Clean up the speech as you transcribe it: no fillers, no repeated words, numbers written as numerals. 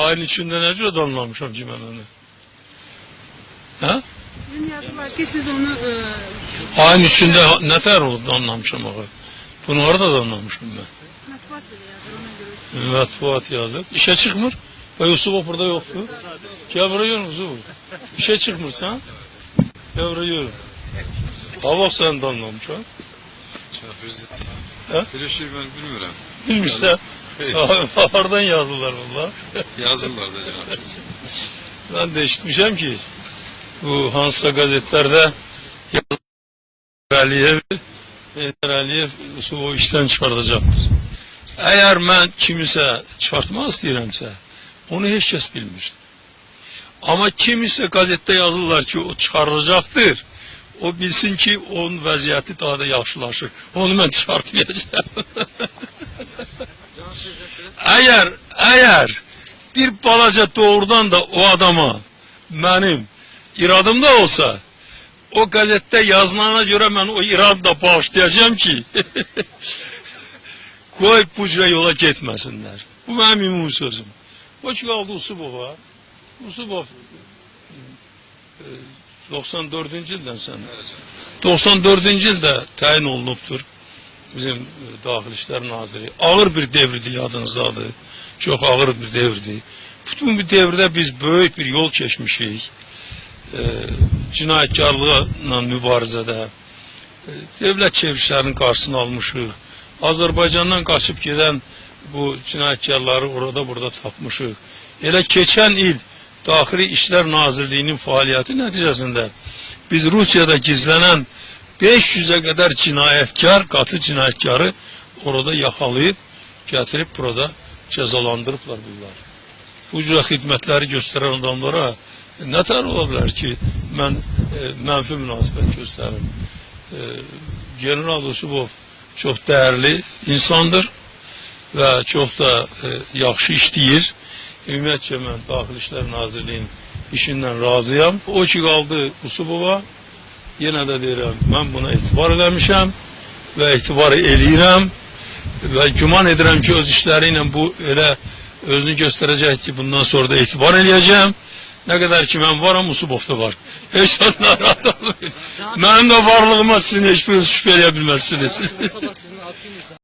Ayın içinde ne cür anlamışam ki ben onu. Ha? Sizin yazı var ki siz onu... Ayın içinde ne ter olup anlamışam ağa. Bunu orada da anlamışım ben. Matbuat bile yazır ona göre. Matbuat yazıp. İşe çıkmır. Ve Yusuf burada yoktu. Gel buraya yürü Yusuf. İşe çıkmır sen. Gel buraya yürü. Ha bak sen de anlamış ha. Çapırızı. Ha? Böyle şey ben bilmiyorum. Bilmişler. Oradan yazdılar valla. Yazırlar da canım. Ben de ki bu Hansa gazetelerde Aliyev o işten çıkartacaktır. Eğer ben kimse çıkartmak isteyiremse onu hiç kes bilmir. Ama kimse gazetede yazırlar ki o çıkarılacaktır. O bilsin ki onun vəziyyəti daha da yaxşılaşır. Onu ben çıkartmayacağım. eğer bir balaca doğrudan da o adama benim iradım da olsa o gazetede yazılana göre ben o iradı da bağışlayacağım ki koy bucra yola gitmesinler. Bu benim ümumi sözüm. O ki aldı Usubova. Usubov 94. ildən sen. 94. ildə təyin olunubdur. Bizim Daxili İşlər Naziri. Ağır bir devirdi yadınızdadır. Çok ağır bir devirdi. Bütün bir devirde biz büyük bir yol geçmişik. Cinayetkarlıqla mübarizədə. Devlet çevrişlərinin qarşısını almışıq. Azərbaycandan qaçıb gedən bu cinayetkarları orada burada tapmışıq. Elə keçən il Daxili İşlər Nazirliyinin fəaliyyəti nəticəsində biz Rusiyada gizlenen 500'e kadar cinayetkar, katı cinayetkarı orada yakalayıp getirip burada cezalandırıplar bunlar. Bu cür hizmetleri gösteren adamlara ne tər olabilir ki ben menfi münasibet gösteririm. General Usubov çok değerli insandır ve çok da yaxşı işləyir. Ümumiyyətcə mən Daxili İşlər Nazirliyinin işindən razıyam. O ki qaldı Usubova, yenə də deyirəm, mən buna etibar eləmişəm və etibar eləyirəm və güman edirəm ki, öz işləri ilə bu elə özünü göstərəcək ki, bundan sonra da etibar eləyəcəm. Nə qədər ki, mən varam, Usubov da var. Heç narahat olmayın. Mənim də varlığıma sizin heç biriniz şübhə eləyə bilməzsiniz. Sabah sizin ad gününüzdə